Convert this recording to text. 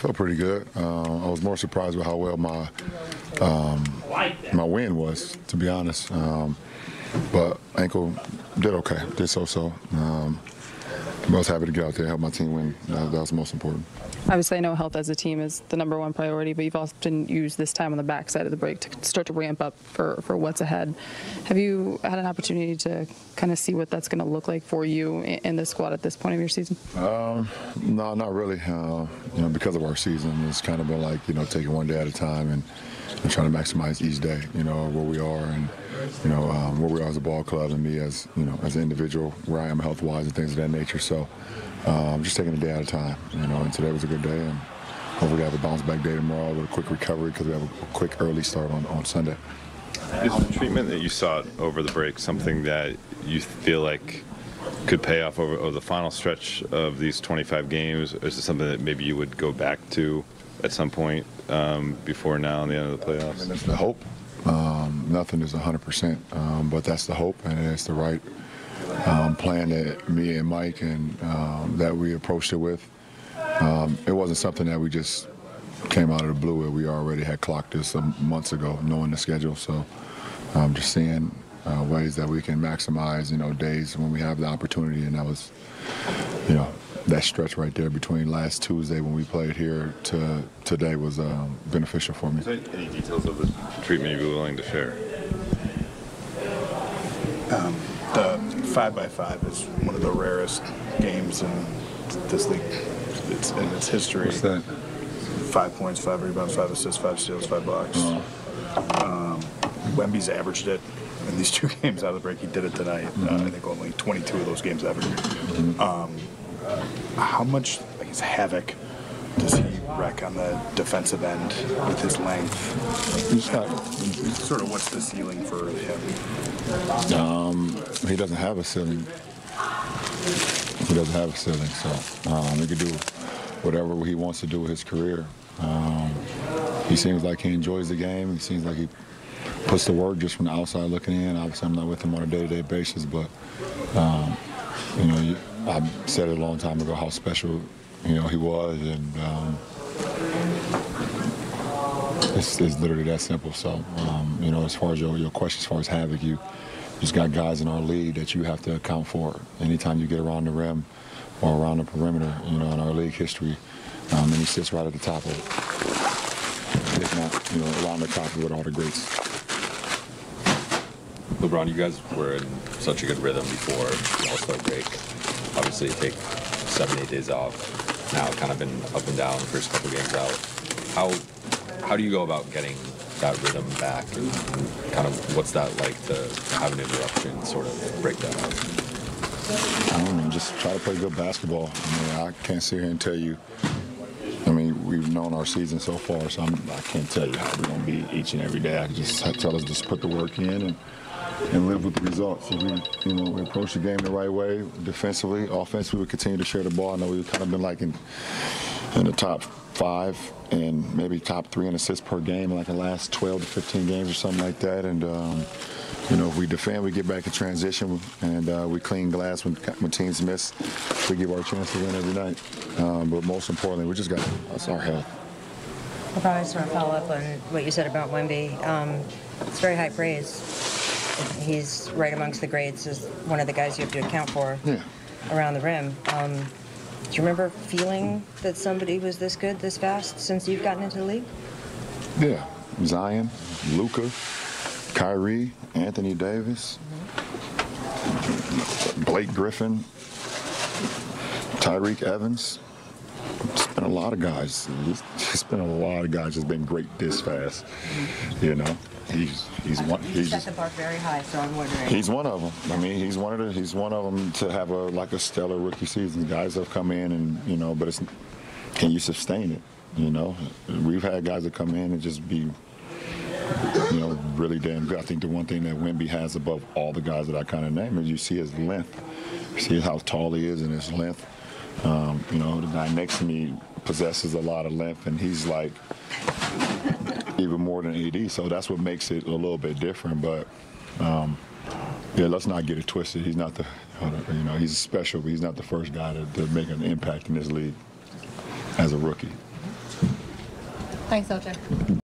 felt pretty good. I was more surprised with how well my win was, to be honest. But ankle did okay, did so-so. I was happy to get out there and help my team win. That was the most important. Obviously, I know health as a team is the #1 priority, but you've often used this time on the backside of the break to start to ramp up for what's ahead. Have you had an opportunity to kind of see what that's going to look like for you in the squad at this point of your season? No, not really. Because of our season, it's kind of been like, taking one day at a time and trying to maximize each day, where we are and, where we are as a ball club and me as, as an individual, where I am health-wise and things of that nature. So just taking a day at a time, and today was a good day. And hopefully we have a bounce-back day tomorrow with a quick recovery because we have a quick early start on Sunday. Is the treatment that you saw over the break something that you feel like could pay off over the final stretch of these 25 games? Or is it something that maybe you would go back to at some point before now and the end of the playoffs? I mean, that's the hope. Nothing is 100%, but that's the hope, and it's the right plan that me and Mike and that we approached it with. It wasn't something that we just came out of the blue. We already had clocked this months ago, knowing the schedule. So just seeing ways that we can maximize, days when we have the opportunity, and that was, that stretch right there between last Tuesday when we played here to today was beneficial for me. Is there any details of the treatment you'd be willing to share? The 5x5 is one of the rarest games in this league. It's in its history. What's that? 5 points, 5 rebounds, 5 assists, 5 steals, 5 blocks. Wemby's averaged it in these 2 games out of the break. He did it tonight. I think only 22 of those games averaged. How much havoc does he wreak on the defensive end with his length? Sort of what's the ceiling for him? He doesn't have a ceiling. He doesn't have a ceiling, so he can do whatever he wants to do with his career. He seems like he enjoys the game. He seems like he puts the work just from the outside looking in. Obviously, I'm not with him on a day-to-day basis, but I said it a long time ago how special he was, and it's literally that simple. So as far as your question, as far as havoc, you just got guys in our league that you have to account for. Anytime you get around the rim or around the perimeter, in our league history, and he sits right at the top of it, if not, around the top of it, all the greats. LeBron, you guys were in such a good rhythm before the All-Star break. Obviously, you take 7-8 days off. Now, kind of been up and down the first couple games out. How do you go about getting that rhythm back, and kind of what's that like to have an interruption, sort of break that up? I don't know, just try to play good basketball. I can't sit here and tell you. We've known our season so far, so I can't tell you how we're going to be each and every day. I can just tell us just put the work in and live with the results. So we approach the game the right way, defensively, offensively. We continue to share the ball. I know we've kind of been like in the top 5 and maybe top 3 in assists per game in like the last 12 to 15 games or something like that. And if we defend, we get back in transition, and we clean glass when teams miss. We give our chance to win every night. But most importantly, we just got that's our health. LeBron, I just want to follow up on what you said about Wemby. It's very high praise. He's right amongst the greats as one of the guys you have to account for around the rim. Do you remember feeling that somebody was this good, this fast, since you've gotten into the league? Yeah. Zion, Luka, Kyrie, Anthony Davis, Blake Griffin, Tyreek Evans. It's been a lot of guys. It's been a lot of guys that's been great this fast. He's set the bar very high, so I'm wondering. He's one of them. He's one of them to have a stellar rookie season. Guys have come in and but can you sustain it? We've had guys that come in and just be really damn good. I think the one thing that Wemby has above all the guys that I kind of named is you see his length. You see how tall he is and his length. The guy next to me possesses a lot of length, and he's like even more than AD, so that's what makes it a little bit different. But let's not get it twisted. He's not he's special, but he's not the first guy to make an impact in this league as a rookie. Thanks, LJ.